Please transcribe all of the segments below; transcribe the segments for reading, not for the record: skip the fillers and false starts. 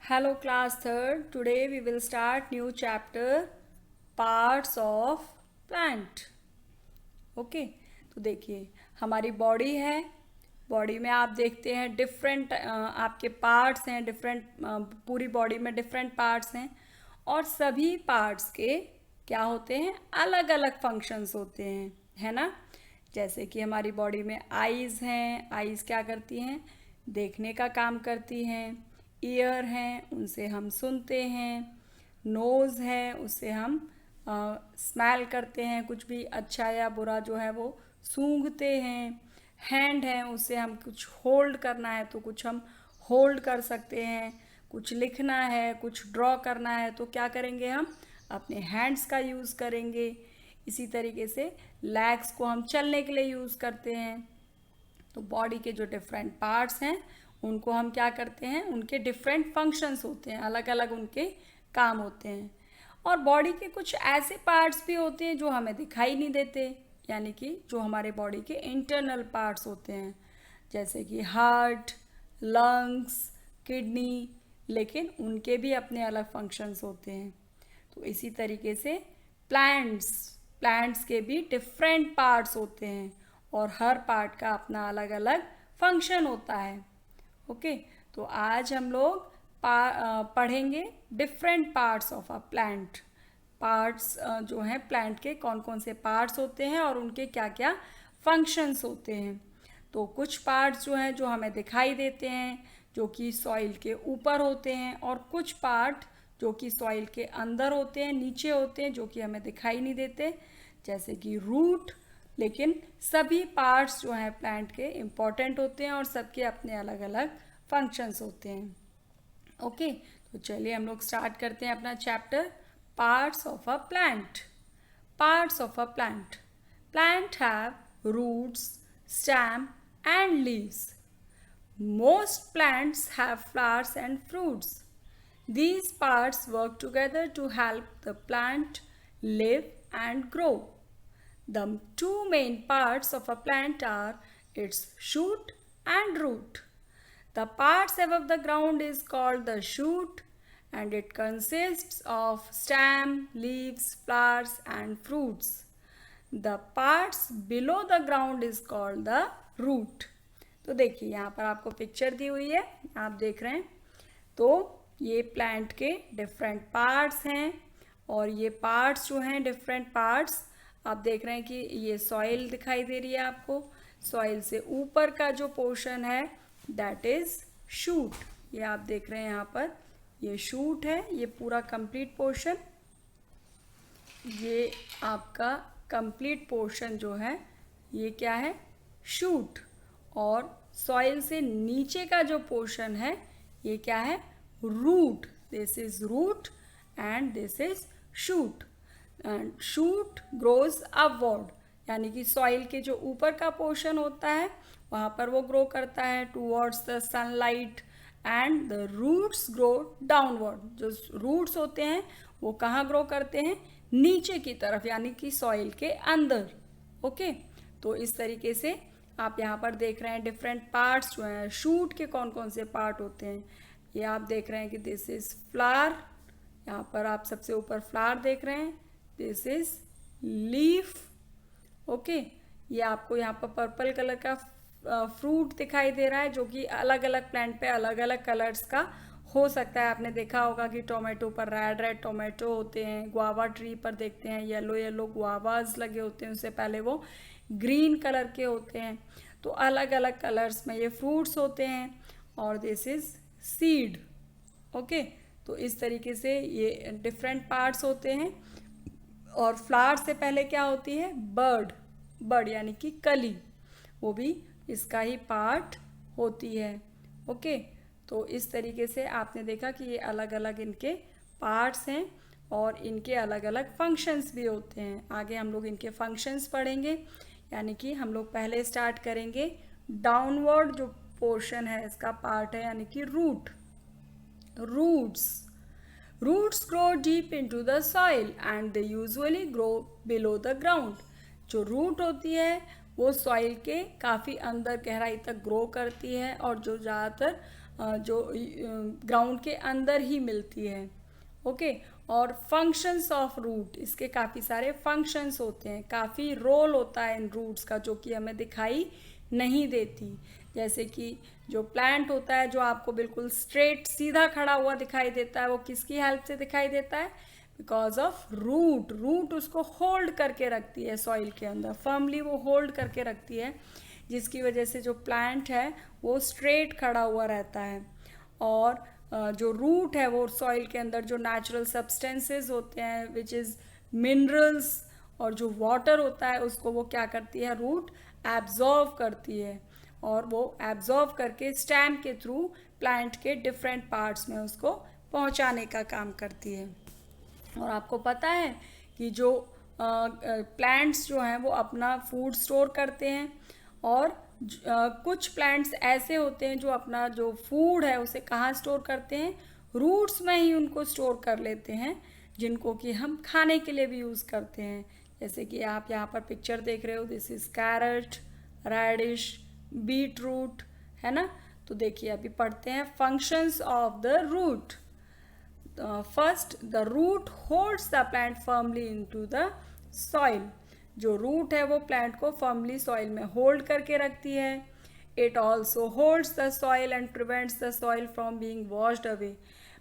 Hello class 3rd. Today we will start new chapter parts of plant. Okay तो देखिए हमारी body है। Body में आप देखते हैं डिफरेंट आपके पार्ट्स हैं। डिफरेंट पूरी बॉडी में डिफरेंट पार्ट्स हैं और सभी पार्ट्स के क्या होते हैं, अलग अलग फंक्शंस होते हैं, है ना। जैसे कि हमारी बॉडी में आईज हैं। आईज क्या करती हैं, देखने का काम करती हैं। ईयर हैं, उनसे हम सुनते हैं। नोज़ है, उससे हम स्मेल करते हैं, कुछ भी अच्छा या बुरा जो है वो सूंघते हैं। हैंड है, उससे हम कुछ होल्ड करना है तो कुछ हम होल्ड कर सकते हैं। कुछ लिखना है, कुछ ड्रॉ करना है तो क्या करेंगे, हम अपने हैंड्स का यूज़ करेंगे। इसी तरीके से लेग्स को हम चलने के लिए यूज़ करते हैं। तो बॉडी के जो डिफरेंट पार्ट्स हैं उनको हम क्या करते हैं, उनके डिफरेंट फंक्शंस होते हैं, अलग अलग उनके काम होते हैं। और बॉडी के कुछ ऐसे पार्ट्स भी होते हैं जो हमें दिखाई नहीं देते, यानी कि जो हमारे बॉडी के इंटरनल पार्ट्स होते हैं, जैसे कि हार्ट, लंग्स, किडनी, लेकिन उनके भी अपने अलग फंक्शंस होते हैं। तो इसी तरीके से प्लांट्स प्लांट्स के भी डिफरेंट पार्ट्स होते हैं और हर पार्ट का अपना अलग अलग फंक्शन होता है। ओके, तो आज हम लोग पढ़ेंगे different parts of a plant. Parts जो हैं प्लांट के, कौन कौन से पार्ट्स होते हैं और उनके क्या क्या फंक्शंस होते हैं। तो कुछ पार्ट्स जो हैं जो हमें दिखाई देते हैं, जो कि सॉइल के ऊपर होते हैं, और कुछ पार्ट जो कि सॉइल के अंदर होते हैं, नीचे होते हैं, जो कि हमें दिखाई नहीं देते, जैसे कि रूट। लेकिन सभी पार्ट्स जो हैं प्लांट के इम्पॉर्टेंट होते हैं और सबके अपने अलग अलग फंक्शंस होते हैं। ओके, तो चलिए हम लोग स्टार्ट करते हैं अपना chapter, parts of a plant. Parts of a plant. Plant have roots, stem and leaves. Most plants have flowers and fruits. These parts work together to help the plant live and grow. The two main parts of a plant are its shoot and root. The parts above the ground is called the shoot, and it consists of stem, leaves, flowers and fruits. The parts below the ground is called the root. तो देखिए यहाँ पर आपको picture दी हुई है, आप देख रहे हैं। तो ये प्लांट के डिफरेंट पार्ट्स हैं और ये पार्ट्स जो हैं डिफरेंट पार्ट्स, आप देख रहे हैं कि ये सॉइल दिखाई दे रही है आपको। सॉइल से ऊपर का जो पोर्शन है दैट इज शूट। ये आप देख रहे हैं यहाँ पर, ये शूट है, ये पूरा कंप्लीट पोर्शन। ये आपका कंप्लीट पोर्शन जो है ये क्या है, शूट। और सॉइल से नीचे का जो पोर्शन है ये क्या है, root. This is root and this is shoot. And shoot grows upward, यानी कि सॉइल के जो ऊपर का पोर्शन होता है वहाँ पर वो ग्रो करता है towards the sunlight, and the roots grow downward. जो रूट्स होते हैं वो कहाँ ग्रो करते हैं, नीचे की तरफ, यानी कि सॉइल के अंदर। ओके, तो इस तरीके से आप यहाँ पर देख रहे हैं डिफरेंट पार्ट्स जो हैं। शूट के कौन कौन से पार्ट होते हैं, ये आप देख रहे हैं कि दिस इज फ्लावर। यहाँ पर आप सबसे ऊपर फ्लावर देख रहे हैं, दिस इज लीफ। ओके, ये आपको यहाँ पर पर्पल कलर का फ्रूट दिखाई दे रहा है, जो कि अलग अलग प्लांट पे अलग अलग कलर्स का हो सकता है। आपने देखा होगा कि टोमेटो पर रेड रेड टोमेटो होते हैं, गुआवा ट्री पर देखते हैं येलो येलो गुआवाज लगे होते हैं, उससे पहले वो ग्रीन कलर के होते हैं। तो अलग अलग कलर्स में ये फ्रूट्स होते हैं और दिस इज सीड। ओके, तो इस तरीके से ये डिफरेंट पार्ट्स होते हैं। और फ्लावर से पहले क्या होती है, बर्ड। बर्ड यानी कि कली, वो भी इसका ही पार्ट होती है। ओके, तो इस तरीके से आपने देखा कि ये अलग अलग इनके पार्ट्स हैं और इनके अलग अलग फंक्शंस भी होते हैं। आगे हम लोग इनके फंक्शंस पढ़ेंगे, यानी कि हम लोग पहले स्टार्ट करेंगे डाउनवर्ड जो पोर्शन है इसका पार्ट है, यानी कि root. Roots roots grow deep into the soil and they usually grow below the ground. जो रूट होती है वो सॉइल के काफ़ी अंदर गहराई तक ग्रो करती है और जो ज़्यादातर जो ग्राउंड के अंदर ही मिलती है। ओके, और फंक्शंस ऑफ रूट, इसके काफ़ी सारे फंक्शंस होते हैं, काफ़ी रोल होता है इन रूट्स का जो कि हमें दिखाई नहीं देती। जैसे कि जो प्लांट होता है जो आपको बिल्कुल स्ट्रेट सीधा खड़ा हुआ दिखाई देता है, वो किसकी हेल्प से दिखाई देता है? Because of root. रूट उसको होल्ड करके रखती है सॉइल के अंदर, फर्मली वो होल्ड करके रखती है, जिसकी वजह से जो प्लांट है वो स्ट्रेट खड़ा हुआ रहता है। और जो रूट है वो सॉइल के अंदर जो नेचुरल सब्सटेंसेस होते हैं विच इज़ मिनरल्स और जो वाटर होता है उसको वो क्या करती है? रूट एब्जॉर्व करती है, और वो एब्जॉर्व करके स्टेम के थ्रू प्लांट के डिफरेंट पार्ट्स में उसको पहुंचाने का काम करती है। और आपको पता है कि जो प्लांट्स जो हैं वो अपना फूड स्टोर करते हैं, और कुछ प्लांट्स ऐसे होते हैं जो अपना जो फूड है उसे कहाँ स्टोर करते हैं? रूट्स में ही उनको स्टोर कर लेते हैं, जिनको कि हम खाने के लिए भी यूज़ करते हैं। जैसे कि आप यहाँ पर पिक्चर देख रहे हो, this is carrot, radish, beet root, है ना। तो देखिए अभी पढ़ते हैं functions of the root. First, the root holds the plant firmly into the soil. जो रूट है वो प्लांट को फर्मली सॉइल में होल्ड करके रखती है। It also holds the soil and prevents the soil from being washed away.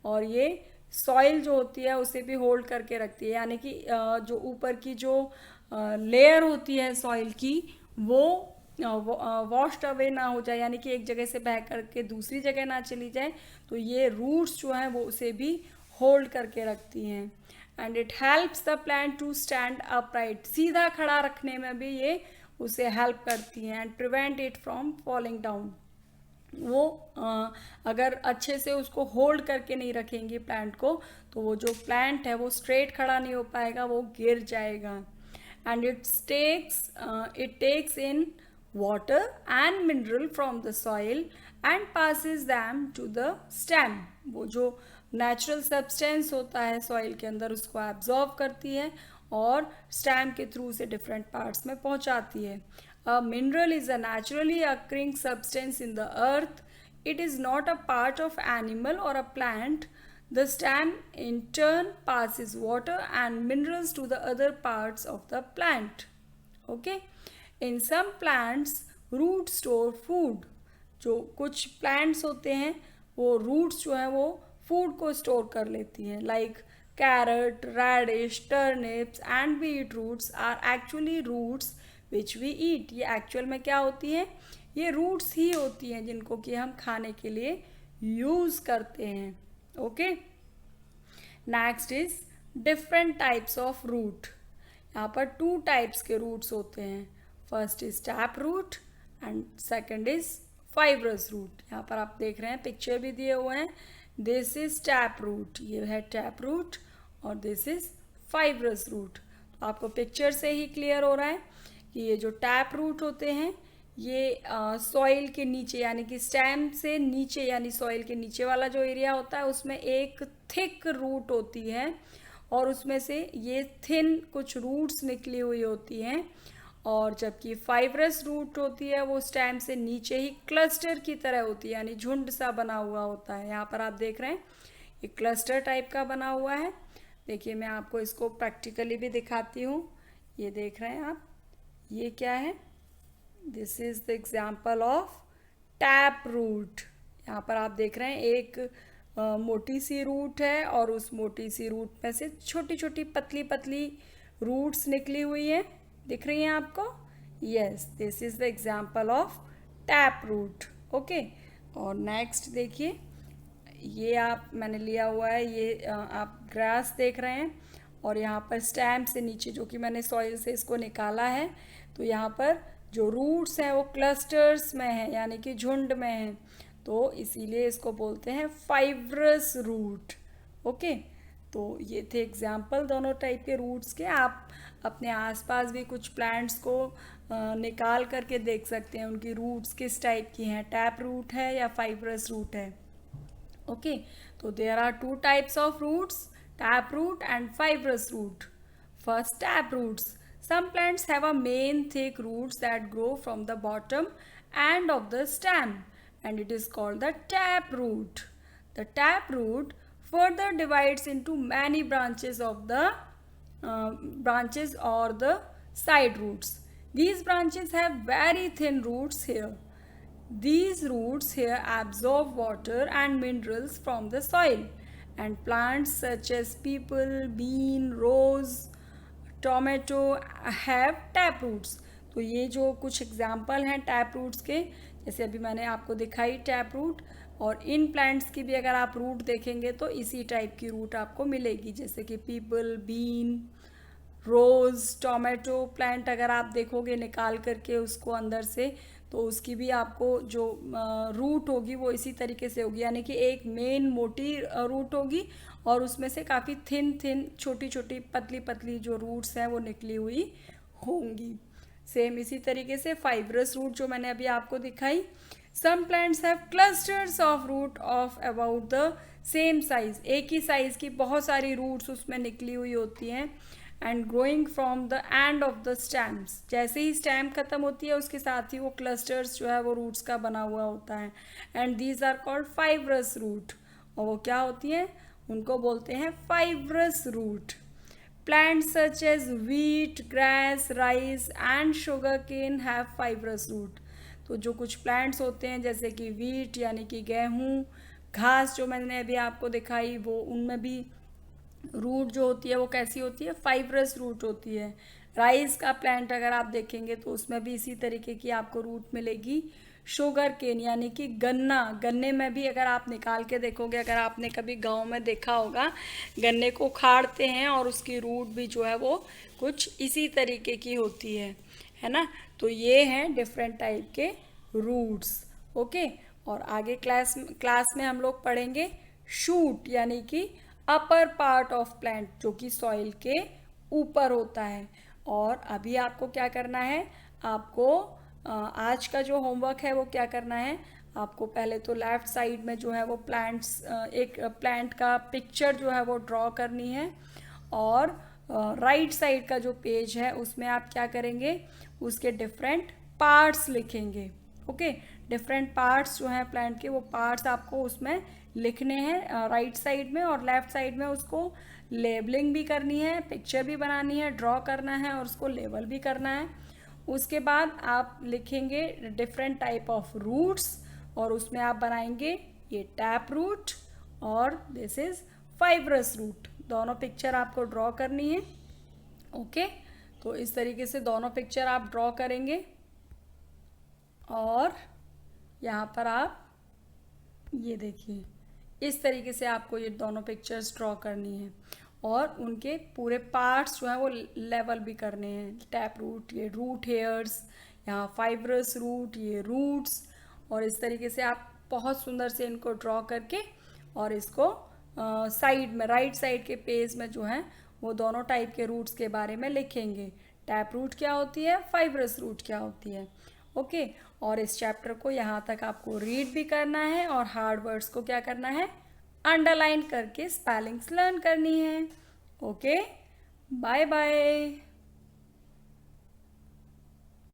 और ये सॉइल जो होती है उसे भी होल्ड करके रखती है, यानी कि जो ऊपर की जो लेयर होती है सॉइल की वो वॉश्ड अवे ना हो जाए, यानी कि एक जगह से बह करके दूसरी जगह ना चली जाए। तो ये रूट्स जो हैं वो उसे भी होल्ड करके रखती हैं। And it helps the plant to stand upright, सीधा खड़ा रखने में भी ये उसे हेल्प करती हैं। And prevent it from falling down. वो अगर अच्छे से उसको होल्ड करके नहीं रखेंगे प्लांट को, तो वो जो प्लांट है वो स्ट्रेट खड़ा नहीं हो पाएगा, वो गिर जाएगा। And it takes in water and mineral from the soil and passes them to the stem। वो जो नेचुरल सब्सटेंस होता है सॉइल के अंदर उसको एब्जॉर्व करती है और स्टेम के थ्रू से डिफरेंट पार्ट्स में पहुंचाती है। A mineral is a naturally occurring substance in the earth. It is not a part of animal or a plant. The stem in turn passes water and minerals to the other parts of the plant. Okay? In some plants, root store food। जो कुछ plants होते हैं वो roots जो हैं वो food को store कर लेती हैं, like carrot, radish, turnips and beet roots are actually roots which we eat. ये एक्चुअल में क्या होती हैं? ये रूट्स ही होती हैं जिनको कि हम खाने के लिए यूज़ करते हैं। Okay, next is different types of root. यहाँ पर 2 टाइप्स के रूट्स होते हैं। First is tap root and second is fibrous root. यहाँ पर आप देख रहे हैं पिक्चर भी दिए हुए हैं। दिस इज टैप रूट, ये है टैप रूट, और दिस इज फाइब्रस रूट। तो आपको पिक्चर से ही क्लियर हो रहा है कि ये जो टैप रूट होते हैं ये सॉइल के नीचे यानी कि स्टेम से नीचे यानी सॉइल के नीचे वाला जो एरिया होता है उसमें एक थिक रूट होती है, और उसमें से ये थिन कुछ रूट्स निकली हुई होती हैं। और जबकि फाइब्रस रूट होती है वो स्टेम से नीचे ही क्लस्टर की तरह होती है, यानी झुंड सा बना हुआ होता है। यहाँ पर आप देख रहे हैं ये क्लस्टर टाइप का बना हुआ है। देखिए मैं आपको इसको प्रैक्टिकली भी दिखाती हूँ। ये देख रहे हैं आप, ये क्या है? This is the example of tap root. यहाँ पर आप देख रहे हैं एक मोटी सी रूट है और उस मोटी सी रूट में से छोटी छोटी पतली पतली रूट्स निकली हुई है, दिख रही हैं आपको? Yes, this is the example of tap root. Okay, और नेक्स्ट देखिए, ये आप मैंने लिया हुआ है, ये आप ग्रास देख रहे हैं, और यहाँ पर स्टेम से नीचे जो कि मैंने सॉइल से इसको निकाला है, तो यहाँ पर जो रूट्स हैं वो क्लस्टर्स में हैं, यानी कि झुंड में हैं, तो इसीलिए इसको बोलते हैं फाइब्रस रूट। ओके, तो ये थे एग्जाम्पल दोनों टाइप के रूट्स के। आप अपने आसपास भी कुछ प्लांट्स को निकाल करके देख सकते हैं उनकी रूट्स किस टाइप की हैं, टैप रूट है या फाइब्रस रूट है। ओके, तो there are 2 types of roots, tap root and fibrous root. First, tap roots. Some plants have a main thick roots that grow from the bottom end of the stem. and it is called the tap root. The tap root further divides into many branches of the branches or the side roots. These branches have very thin roots here. These roots here absorb water and minerals from the soil, and plants such as people, bean, rose, tomato have tap roots. तो ये जो कुछ example हैं tap roots के, जैसे अभी मैंने आपको दिखाई टैप रूट, और इन प्लांट्स की भी अगर आप रूट देखेंगे तो इसी टाइप की रूट आपको मिलेगी, जैसे कि पीपल, बीन, रोज़, टोमेटो प्लांट अगर आप देखोगे निकाल करके उसको अंदर से, तो उसकी भी आपको जो रूट होगी वो इसी तरीके से होगी, यानी कि एक मेन मोटी रूट होगी और उसमें से काफ़ी थिन छोटी छोटी पतली पतली जो रूट्स हैं वो निकली हुई होंगी। सेम इसी तरीके से फाइब्रस रूट जो मैंने अभी आपको दिखाई। Some plants have clusters of root of about the same size, एक ही साइज की बहुत सारी रूट्स उसमें निकली हुई होती हैं, and growing from the end of the stems, जैसे ही स्टेम खत्म होती है उसके साथ ही वो क्लस्टर्स जो है वो रूट्स का बना हुआ होता है, and these are called fibrous root, और वो क्या होती हैं, उनको बोलते हैं fibrous root. Plants such as wheat, grass, rice and sugarcane have fibrous root. तो जो कुछ प्लांट्स होते हैं जैसे कि वीट यानी कि गेहूँ, घास जो मैंने अभी आपको दिखाई, वो उनमें भी रूट जो होती है वो कैसी होती है, फाइब्रस रूट होती है। राइस का प्लांट अगर आप देखेंगे तो उसमें भी इसी तरीके की आपको रूट मिलेगी। शुगर केन यानी कि गन्ने में भी अगर आप निकाल के देखोगे, अगर आपने कभी गांव में देखा होगा, गन्ने को उखाड़ते हैं और उसकी रूट भी जो है वो कुछ इसी तरीके की होती है ना। तो ये हैं डिफरेंट टाइप के रूट्स। ओके, और आगे क्लास में हम लोग पढ़ेंगे शूट यानी कि अपर पार्ट ऑफ प्लांट, जो कि सॉइल के ऊपर होता है। और अभी आपको क्या करना है, आपको आज का जो होमवर्क है वो क्या करना है, आपको पहले तो लेफ़्ट साइड में जो है वो एक प्लांट का पिक्चर जो है वो ड्रॉ करनी है, और राइट साइड का जो पेज है उसमें आप क्या करेंगे, उसके डिफरेंट पार्ट्स लिखेंगे। ओके, डिफरेंट पार्ट्स जो हैं प्लांट के, वो पार्ट्स आपको उसमें लिखने हैं राइट साइड में, और लेफ़्ट साइड में उसको लेबलिंग भी करनी है, पिक्चर भी बनानी है, ड्रॉ करना है और उसको लेबल भी करना है। उसके बाद आप लिखेंगे डिफरेंट टाइप ऑफ रूट्स, और उसमें आप बनाएंगे ये टैप रूट और दिस इज फाइब्रस रूट। दोनों पिक्चर आपको ड्रॉ करनी है। ओके, तो इस तरीके से दोनों पिक्चर आप ड्रॉ करेंगे, और यहाँ पर आप ये देखिए इस तरीके से आपको ये दोनों पिक्चर्स ड्रॉ करनी है, और उनके पूरे पार्ट्स जो हैं वो लेवल भी करने हैं। टैप रूट, ये रूट हेयर्स, यहाँ फाइब्रस रूट, ये रूट्स, और इस तरीके से आप बहुत सुंदर से इनको ड्रॉ करके और इसको साइड में राइट साइड के पेज में जो है वो दोनों टाइप के रूट्स के बारे में लिखेंगे। टैप रूट क्या होती है, फाइब्रस रूट क्या होती है। ओके, और इस चैप्टर को यहाँ तक आपको रीड भी करना है, और हार्ड वर्ड्स को क्या करना है, अंडरलाइन करके स्पेलिंग्स लर्न करनी है। Okay, bye bye.